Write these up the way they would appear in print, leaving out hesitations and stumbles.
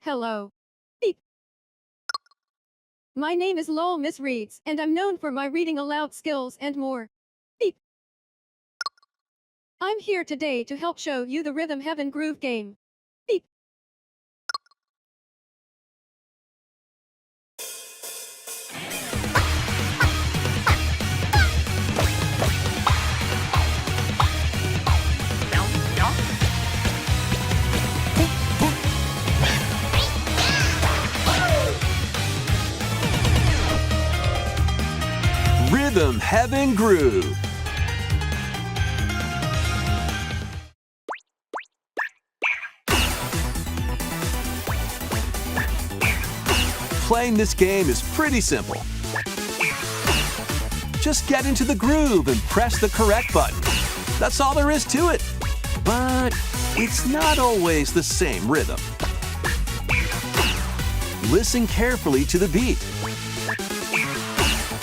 Hello. Beep. My name is Lowell Miss Reeds, and I'm known for my reading aloud skills and more. Beep. I'm here today to help show you the Rhythm Heaven Groove game. Beep. Rhythm Heaven Groove. Playing this game is pretty simple. Just get into the groove and press the correct button. That's all there is to it. But it's not always the same rhythm. Listen carefully to the beat.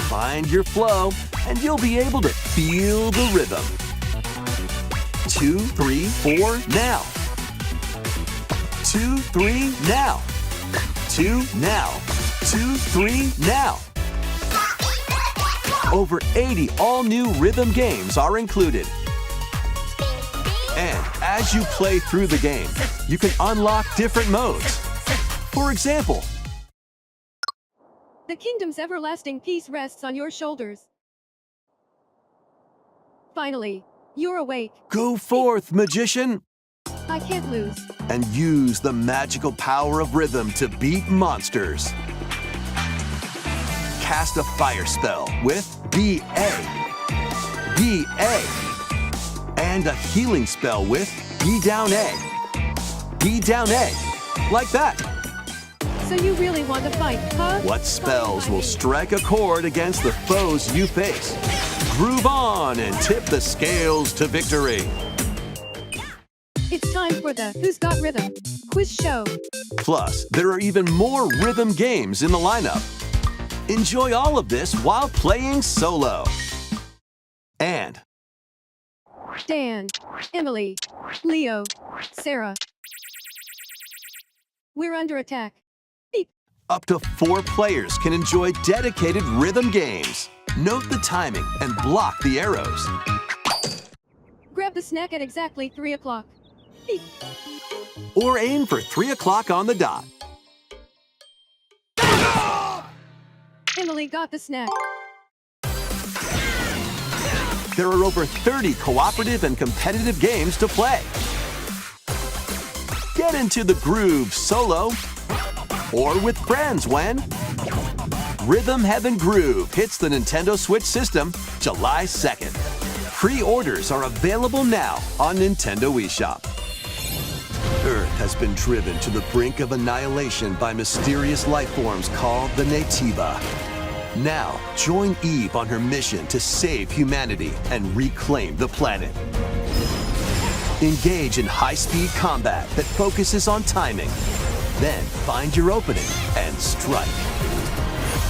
Find your flow, and you'll be able to feel the rhythm. 2, 3, 4, now. 2, 3, now. 2, now. 2, 3, now. Over 80 all-new rhythm games are included. And as you play through the game, you can unlock different modes. For example, The kingdom's everlasting peace rests on your shoulders. Finally, you're awake. go forth, magician, I can't lose. and use the magical power of rhythm to beat monsters. Cast a fire spell with BA, BA, and a healing spell with B down A, B down A, like that. So you really want to fight, huh? What spells will strike a chord against the foes you face? Groove on and tip the scales to victory. It's time for the Who's Got Rhythm quiz show. Plus, there are even more rhythm games in the lineup. Enjoy all of this while playing solo. And Dan, Emily, Leo, Sarah. We're under attack. Beep. up to 4 players can enjoy dedicated rhythm games. Note the timing and block the arrows. Grab the snack at exactly 3 o'clock. Beep. Or aim for 3 o'clock on the dot. Emily got the snack. There are over 30 cooperative and competitive games to play. Get into the groove solo or with friends when Rhythm Heaven Groove hits the Nintendo Switch system July 2nd. Pre-orders are available now on Nintendo eShop. Earth has been driven to the brink of annihilation by mysterious life forms called the Nativa. Now, join Eve on her mission to save humanity and reclaim the planet. Engage in high-speed combat that focuses on timing. Then find your opening and strike.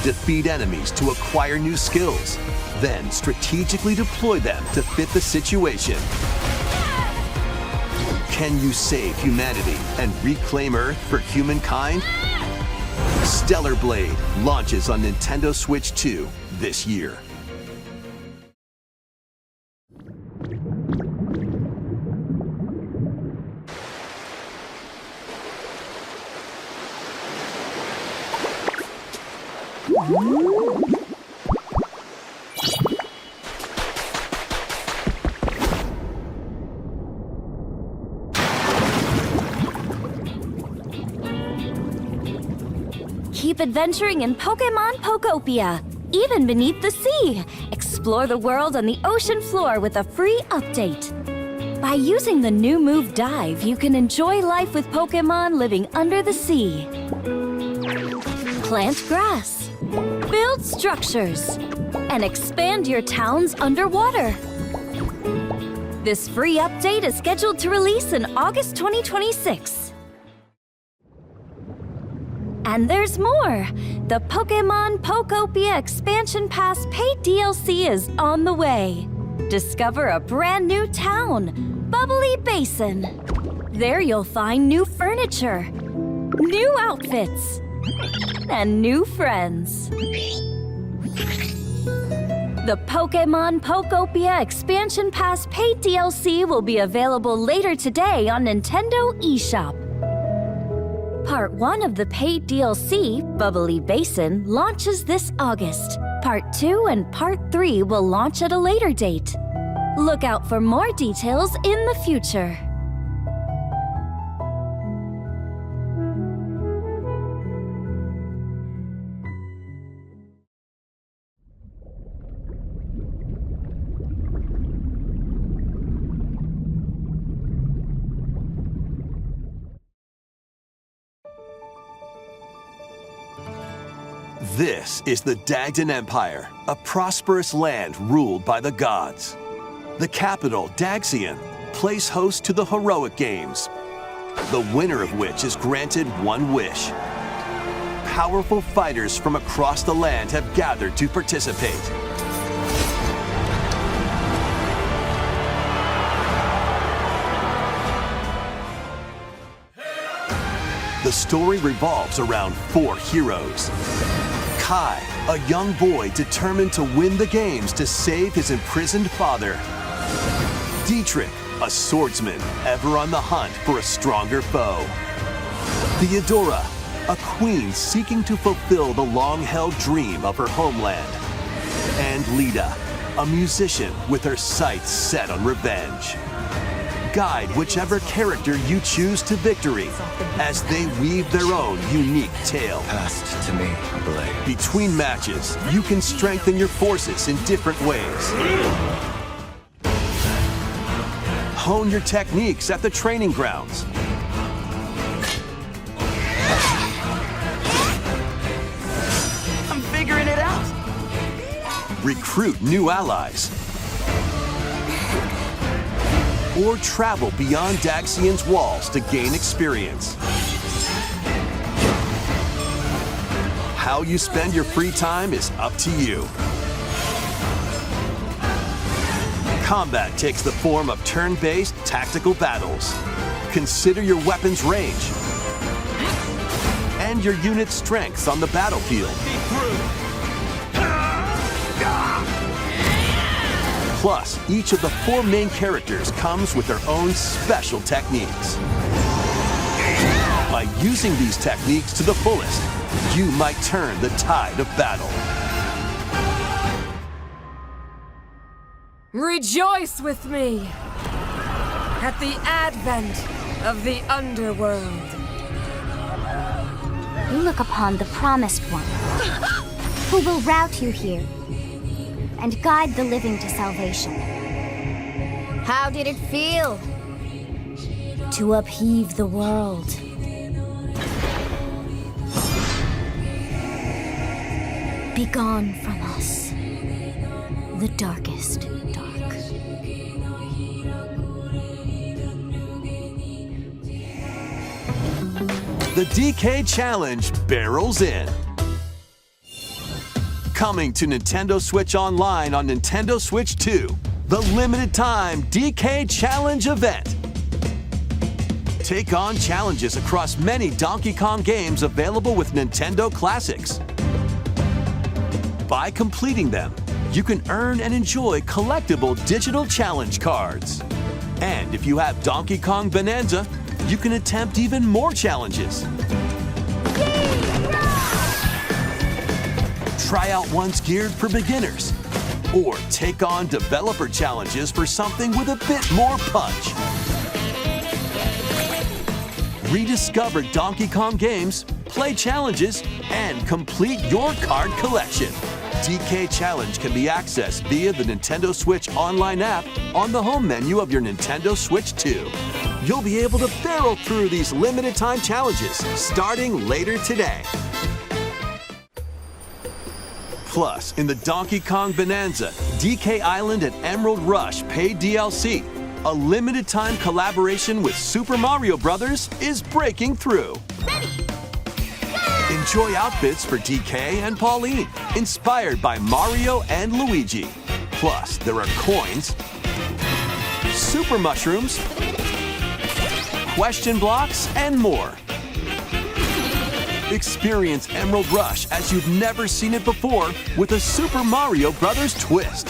Defeat enemies to acquire new skills. Then strategically deploy them to fit the situation. Can you save humanity and reclaim Earth for humankind? Stellar Blade launches on Nintendo Switch 2 this year. Keep adventuring in Pokémon Pokopia, even beneath the sea. Explore the world on the ocean floor with a free update. By using the new move Dive, you can enjoy life with Pokémon living under the sea. plant grass, build structures, and expand your towns underwater. This free update is scheduled to release in August 2026. And there's more! The Pokémon Pokopia Expansion Pass paid DLC is on the way. Discover a brand new town, Bubbly Basin. There you'll find new furniture, new outfits, and new friends. The Pokémon Pokopia Expansion Pass paid DLC will be available later today on Nintendo eShop. Part 1 of the paid DLC, Bubbly Basin, launches this August. Part 2 and Part 3 will launch at a later date. Look out for more details in the future. This is the Dagdan Empire, a prosperous land ruled by the gods. The capital, Daxian, plays host to the Heroic Games, the winner of which is granted one wish. Powerful fighters from across the land have gathered to participate. The story revolves around 4 heroes. Kai, a young boy determined to win the games to save his imprisoned father. Dietrich, a swordsman ever on the hunt for a stronger foe. Theodora, a queen seeking to fulfill the long-held dream of her homeland. And Lida, a musician with her sights set on revenge. Guide whichever character you choose to victory as they weave their own unique tale. Passed to me, blade. Between matches, you can strengthen your forces in different ways. Hone your techniques at the training grounds. I'm figuring it out. Recruit new allies. Or travel beyond Daxian's walls to gain experience. How you spend your free time is up to you. Combat takes the form of turn-based tactical battles. Consider your weapon's range and your unit's strengths on the battlefield. Plus, each of the 4 main characters comes with their own special techniques. By using these techniques to the fullest, you might turn the tide of battle. Rejoice with me at the advent of the underworld. You look upon the Promised One, who will route you here and guide the living to salvation. How did it feel to upheave the world? Begone from us, the darkest dark. The DK Challenge barrels in. Coming to Nintendo Switch Online on Nintendo Switch 2, the limited time DK Challenge event. Take on challenges across many Donkey Kong games available with Nintendo Classics. By completing them, you can earn and enjoy collectible digital challenge cards. And if you have Donkey Kong Bonanza, you can attempt even more challenges. Try out ones geared for beginners, or take on developer challenges for something with a bit more punch. Rediscover Donkey Kong games, play challenges, and complete your card collection. DK Challenge can be accessed via the Nintendo Switch Online app on the home menu of your Nintendo Switch 2. You'll be able to barrel through these limited time challenges starting later today. Plus, in the Donkey Kong Bonanza, DK Island and Emerald Rush paid DLC, a limited-time collaboration with Super Mario Bros. Is breaking through. Enjoy outfits for DK and Pauline, inspired by Mario and Luigi. Plus, there are coins, super mushrooms, question blocks, and more. Experience Emerald Rush as you've never seen it before with a Super Mario Bros. Twist.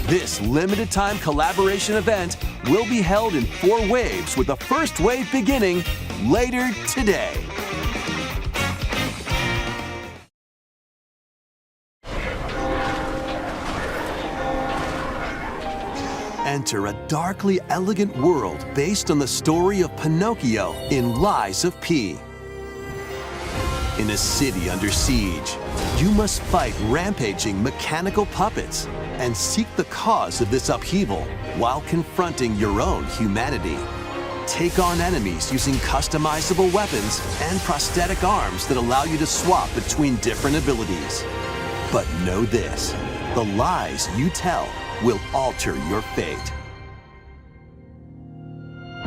This limited-time collaboration event will be held in 4 waves, with the first wave beginning later today. Enter a darkly elegant world based on the story of Pinocchio in Lies of P. In a city under siege, you must fight rampaging mechanical puppets and seek the cause of this upheaval while confronting your own humanity. Take on enemies using customizable weapons and prosthetic arms that allow you to swap between different abilities. But know this, the lies you tell will alter your fate.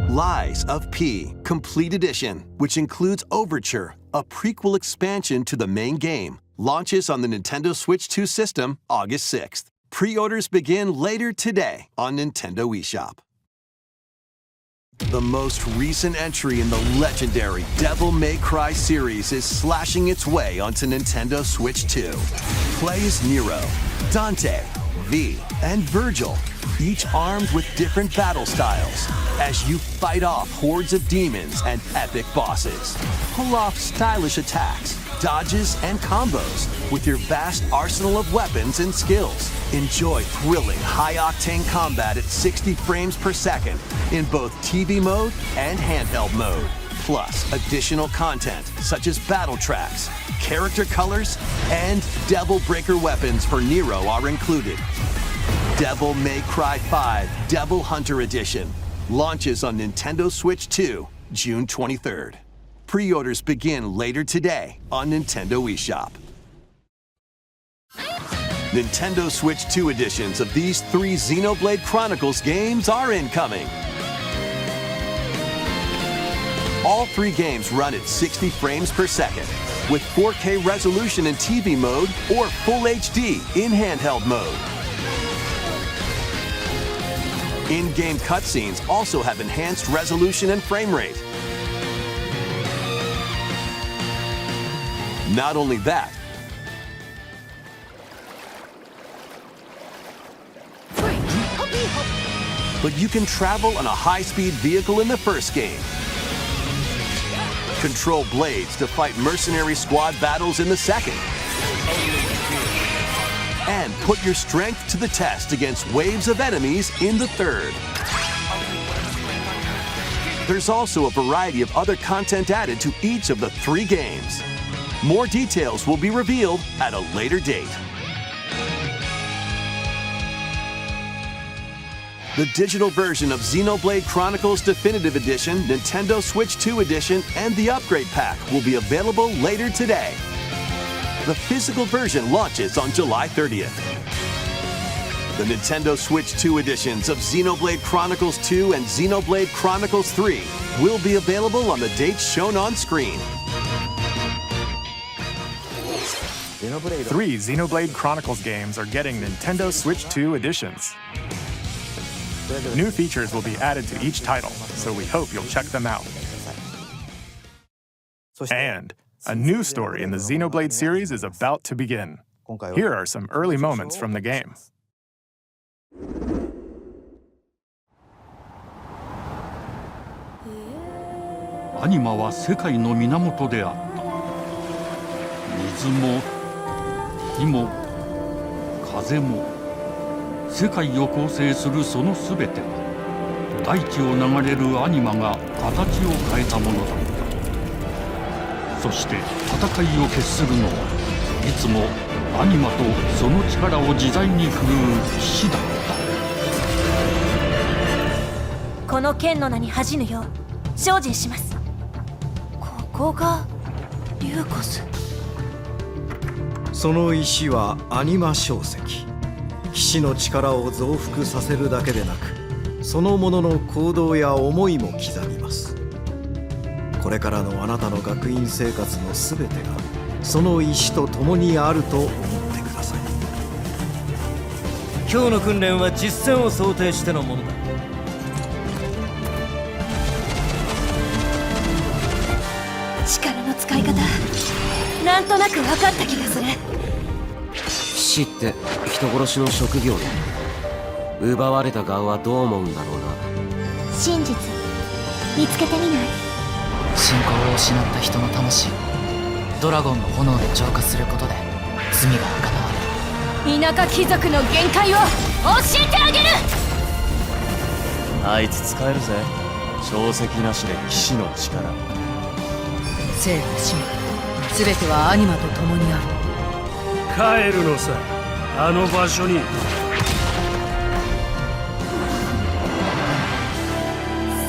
Lies of P Complete Edition, which includes Overture, a prequel expansion to the main game, launches on the Nintendo Switch 2 system August 6th. Pre-orders begin later today on Nintendo eShop. The most recent entry in the legendary Devil May Cry series is slashing its way onto Nintendo Switch 2. Play as Nero, Dante, V, and Virgil, each armed with different battle styles, as you fight off hordes of demons and epic bosses. Pull off stylish attacks, dodges, and combos with your vast arsenal of weapons and skills. Enjoy thrilling, high-octane combat at 60 frames per second in both TV mode and handheld mode. Plus, additional content such as battle tracks, character colors, and Devil Breaker weapons for Nero are included. Devil May Cry 5 Devil Hunter Edition launches on Nintendo Switch 2, June 23rd. Pre-orders begin later today on Nintendo eShop. Nintendo Switch 2 editions of these 3 Xenoblade Chronicles games are incoming. All 3 games run at 60 frames per second, with 4K resolution in TV mode or Full HD in handheld mode. In-game cutscenes also have enhanced resolution and frame rate. Not only that, but you can travel on a high-speed vehicle in the first game, control blades to fight mercenary squad battles in the second, and put your strength to the test against waves of enemies in the third. There's also a variety of other content added to each of the 3 games. More details will be revealed at a later date. The digital version of Xenoblade Chronicles Definitive Edition, Nintendo Switch 2 Edition, and the Upgrade Pack will be available later today. The physical version launches on July 30th. The Nintendo Switch 2 editions of Xenoblade Chronicles 2 and Xenoblade Chronicles 3 will be available on the dates shown on screen. 3 Xenoblade Chronicles games are getting Nintendo Switch 2 editions. New features will be added to each title, so we hope you'll check them out. And a new story in the Xenoblade series is about to begin. Here are some early moments from the game. Anima は世界の源であった。水も火も風も世界を構成するそのすべては大地を流れるアニマが形を変えたものだった。そして戦いを決するのはいつもアニマとその力を自在に振るう騎士だった。この剣の名に恥じぬよう精進します。ここがリューコス。その石はアニマ小石。騎士の力を増幅させるだけでなく、そのものの行動や思いも刻みます。これからのあなたの学院生活のすべてがその石と共にあると思ってください。今日の訓練は実戦を想定してのものだ。力の使い方、なんとなく分かった気がする。騎士って人殺しの職業で、奪われた側はどう思うんだろうな。真実見つけてみない？信仰を失った人の魂をドラゴンの炎で浄化することで罪が贖われる。田舎貴族の限界を教えてあげる。あいつ使えるぜ。小石なしで騎士の力。生と死も全てはアニマと共にある。帰るのさ、あの場所に。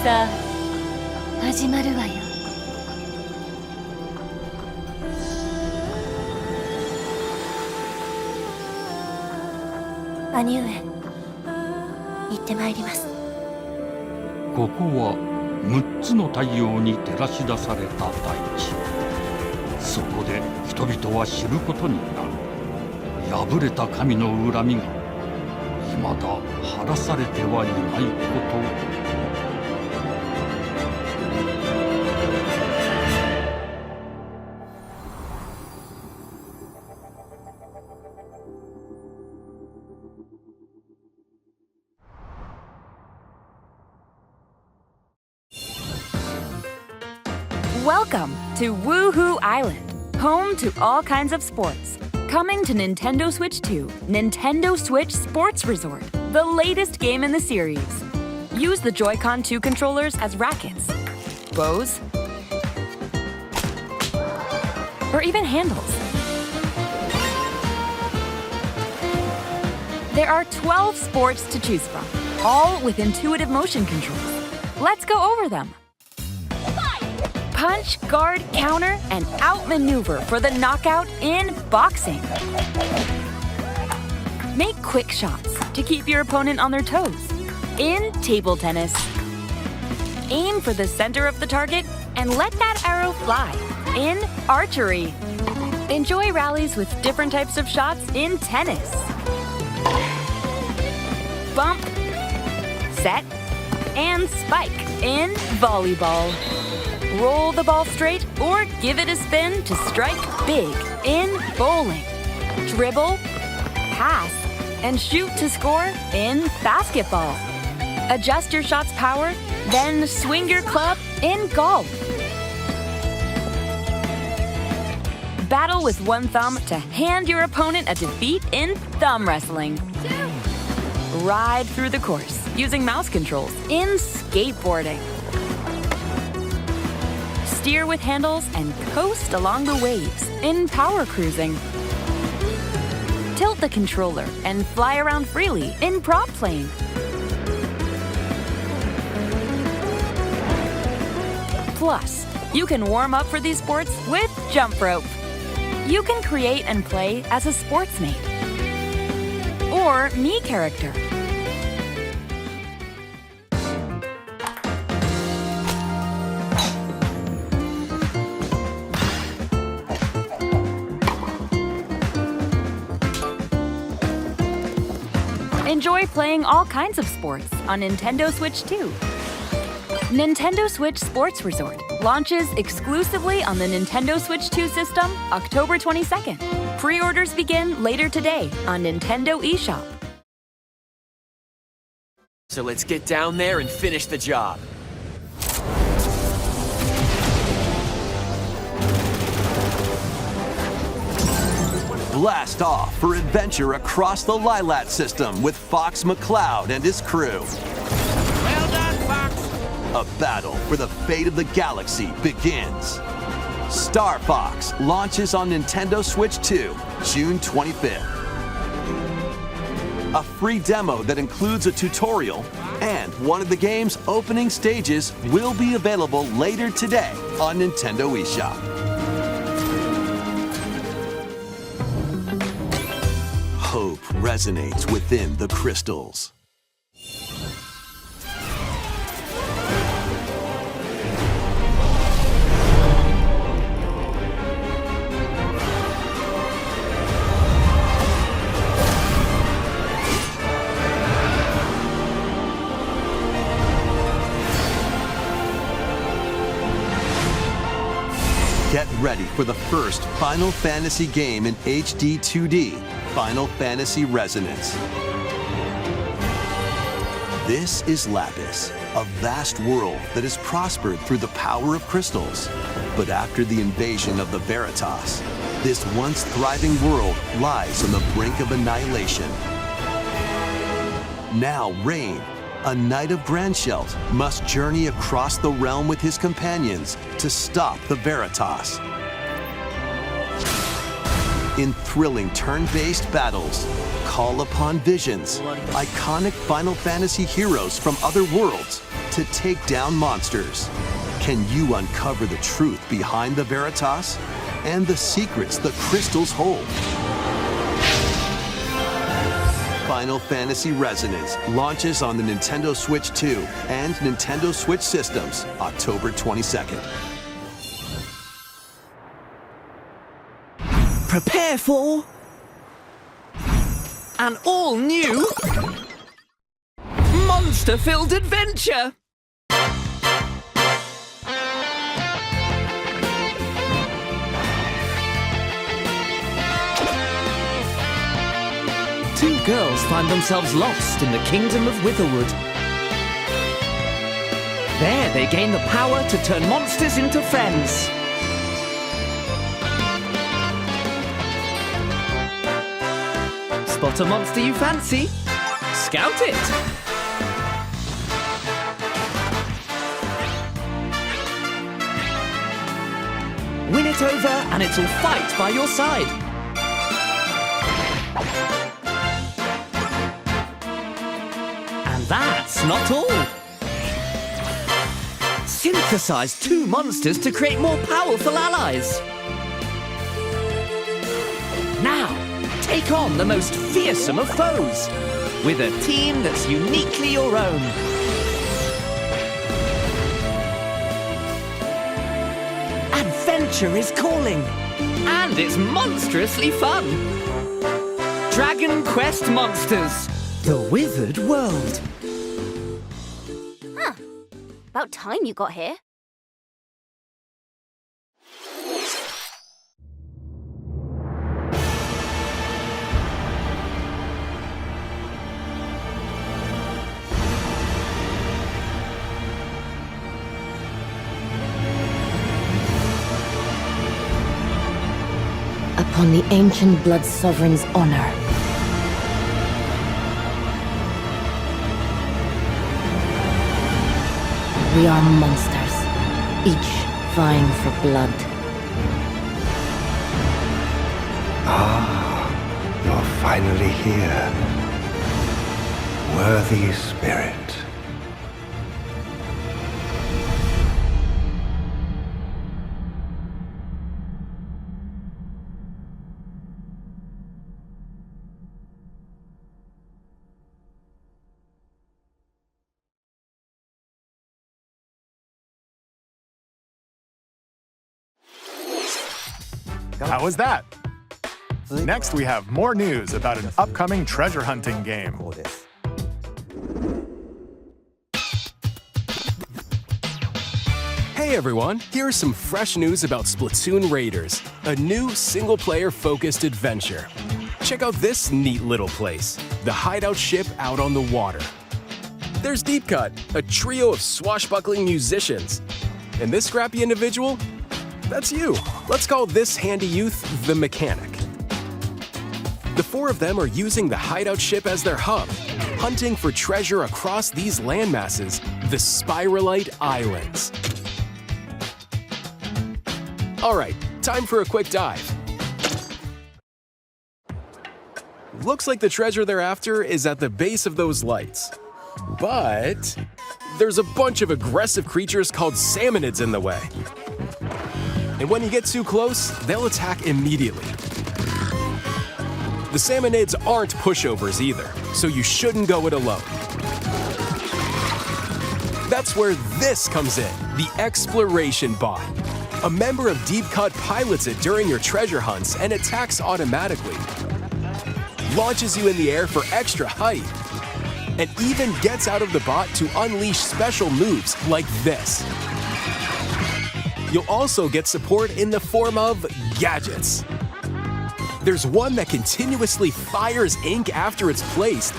さあ始まるわよ。兄上、行ってまいります。ここは6つの太陽に照らし出された大地。そこで人々は知ることになる。破れた神の恨みが未だ晴らされてはいないこと。Welcome to Woohoo Island, home to all kinds of sports. Coming to Nintendo Switch 2, Nintendo Switch Sports Resort, the latest game in the series. Use the Joy-Con 2 controllers as rackets, bows, or even handles. There are 12 sports to choose from, all with intuitive motion controls. Let's go over them. Punch, guard, counter, and outmaneuver for the knockout in boxing. Make quick shots to keep your opponent on their toes in table tennis. Aim for the center of the target and let that arrow fly in archery. Enjoy rallies with different types of shots in tennis. Bump, set, and spike in volleyball. Roll the ball straight or give it a spin to strike big in bowling. Dribble, pass, and shoot to score in basketball. Adjust your shot's power, then swing your club in golf. Battle with one thumb to hand your opponent a defeat in thumb wrestling. Ride through the course using mouse controls in skateboarding. Steer with handles and coast along the waves in power cruising. Tilt the controller and fly around freely in prop playing. Plus, you can warm up for these sports with jump rope. You can create and play as a sportsmate or Mii character. Enjoy playing all kinds of sports on Nintendo Switch 2. Nintendo Switch Sports Resort launches exclusively on the Nintendo Switch 2 system October 22nd. Pre-orders begin later today on Nintendo eShop. So let's get down there and finish the job. Blast off for adventure across the Lylat system with Fox McCloud and his crew. Well done, Fox! A battle for the fate of the galaxy begins. Star Fox launches on Nintendo Switch 2, June 25th. A free demo that includes a tutorial and one of the game's opening stages will be available later today on Nintendo eShop. resonates within the crystals. Get ready for the first Final Fantasy game in HD 2D, Final Fantasy Resonance. This is Lapis, a vast world that has prospered through the power of crystals. But after the invasion of the Veritas, this once thriving world lies on the brink of annihilation. Now Rain, a knight of Grandshelt, must journey across the realm with his companions to stop the Veritas. In thrilling turn-based battles, call upon visions, iconic Final Fantasy heroes from other worlds to take down monsters. Can you uncover the truth behind the Veritas and the secrets the crystals hold? Final Fantasy Resonance launches on the Nintendo Switch 2 and Nintendo Switch systems October 22nd. Prepare for an all-new monster-filled adventure! Two girls find themselves lost in the kingdom of Witherwood. There they gain the power to turn monsters into friends. Spot a monster you fancy? Scout it! Win it over and it'll fight by your side. That's not all! Synthesize two monsters to create more powerful allies! Now, take on the most fearsome of foes, with a team that's uniquely your own. Adventure is calling, and it's monstrously fun! Dragon Quest Monsters, the Withered World. About time you got here. Upon the ancient Blood Sovereign's honor. We are monsters, each vying for blood. Ah, you're finally here. Worthy spirit. How was that? Next, we have more news about an upcoming treasure hunting game. Hey everyone, here's some fresh news about Splatoon Raiders, a new single-player focused adventure. Check out this neat little place, the hideout ship out on the water. There's Deep Cut, a trio of swashbuckling musicians. And this scrappy individual? That's you. Let's call this handy youth the Mechanic. The four of them are using the hideout ship as their hub, hunting for treasure across these landmasses, the Spiralite Islands. Alright, time for a quick dive. Looks like the treasure they're after is at the base of those lights. But there's a bunch of aggressive creatures called salmonids in the way. And when you get too close, they'll attack immediately. The Salmonids aren't pushovers either, so you shouldn't go it alone. That's where this comes in, the Exploration Bot. A member of Deep Cut pilots it during your treasure hunts and attacks automatically. Launches you in the air for extra height. And even gets out of the bot to unleash special moves like this. You'll also get support in the form of gadgets. There's one that continuously fires ink after it's placed.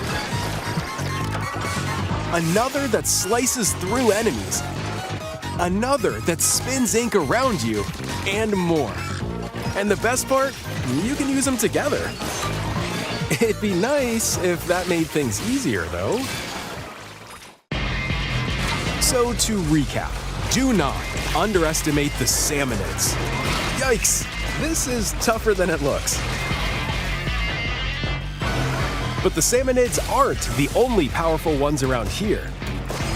Another that slices through enemies. Another that spins ink around you, and more. And the best part, you can use them together. It'd be nice if that made things easier, though. So to recap, do not underestimate the Salmonids. Yikes, this is tougher than it looks. But the Salmonids aren't the only powerful ones around here.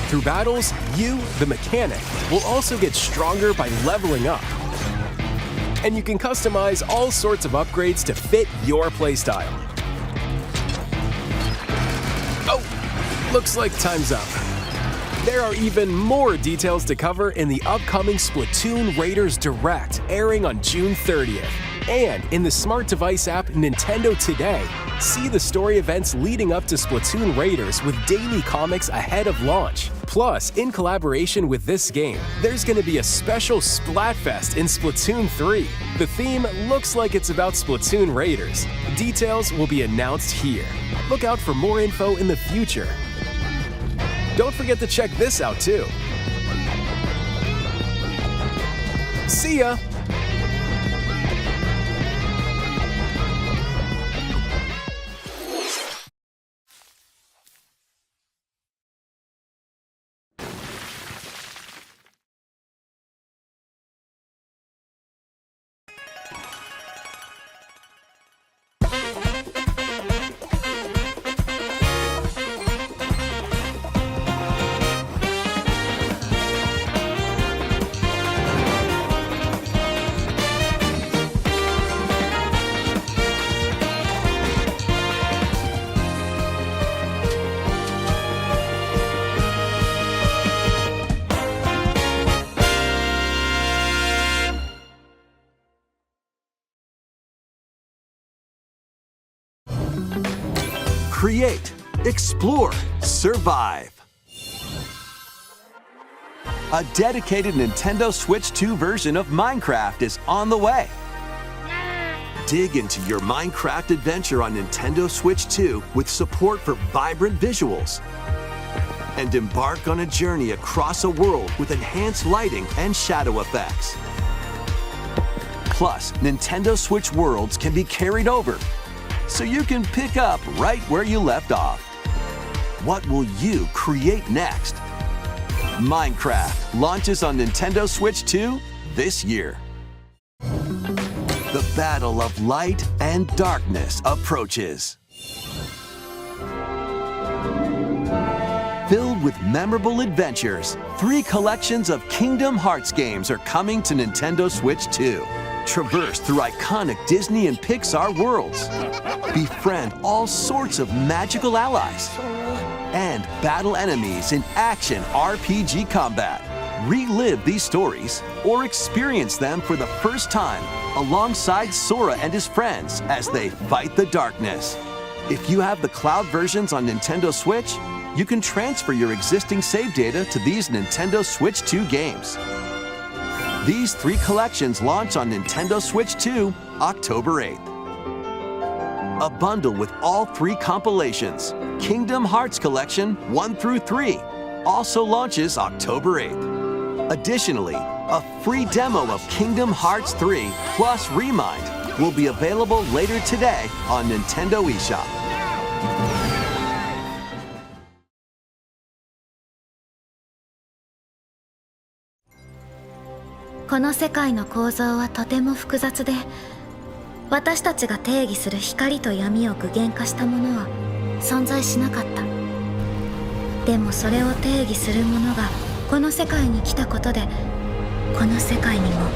Through battles, you, the mechanic, will also get stronger by leveling up. And you can customize all sorts of upgrades to fit your playstyle. Oh, looks like time's up. There are even more details to cover in the upcoming Splatoon Raiders Direct, airing on June 30th. And in the smart device app Nintendo Today, see the story events leading up to Splatoon Raiders with daily comics ahead of launch. Plus, in collaboration with this game, there's going to be a special Splatfest in Splatoon 3. The theme looks like it's about Splatoon Raiders. Details will be announced here. Look out for more info in the future. Don't forget to check this out too. See ya! Create, explore, survive. A dedicated Nintendo Switch 2 version of Minecraft is on the way. Dig into your Minecraft adventure on Nintendo Switch 2 with support for vibrant visuals. And embark on a journey across a world with enhanced lighting and shadow effects. Plus, Nintendo Switch worlds can be carried over, so you can pick up right where you left off. What will you create next? Minecraft launches on Nintendo Switch 2 this year. The battle of light and darkness approaches. Filled with memorable adventures, 3 collections of Kingdom Hearts games are coming to Nintendo Switch 2. Traverse through iconic Disney and Pixar worlds. Befriend all sorts of magical allies. And battle enemies in action RPG combat. Relive these stories or experience them for the first time alongside Sora and his friends as they fight the darkness. If you have the cloud versions on Nintendo Switch, you can transfer your existing save data to these Nintendo Switch 2 games. These 3 collections launch on Nintendo Switch 2, October 8th. A bundle with all 3 compilations, Kingdom Hearts Collection 1 through 3, also launches October 8th. Additionally, a free demo of Kingdom Hearts 3 plus Remind will be available later today on Nintendo eShop.「この世界の構造はとても複雑で、私たちが定義する光と闇を具現化したものは存在しなかった。でもそれを定義するものがこの世界に来たことで、この世界にも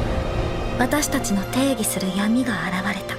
私たちの定義する闇が現れた。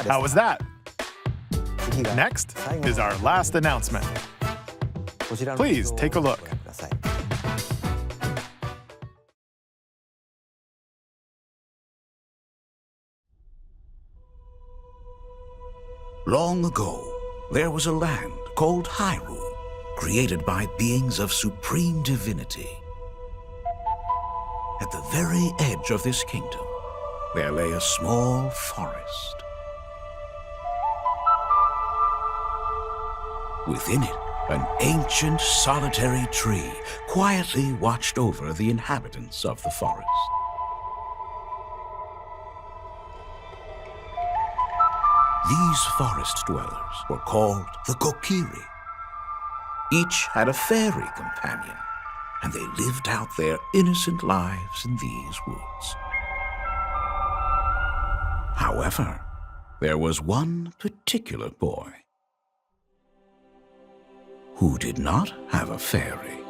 How was that? Next is our last announcement. Please take a look. Long ago, there was a land called Hyrule, created by beings of supreme divinity. At the very edge of this kingdom, there lay a small forest. Within it, an ancient solitary tree quietly watched over the inhabitants of the forest. These forest dwellers were called the Kokiri. Each had a fairy companion, and they lived out their innocent lives in these woods. However, there was one particular boy who did not have a fairy.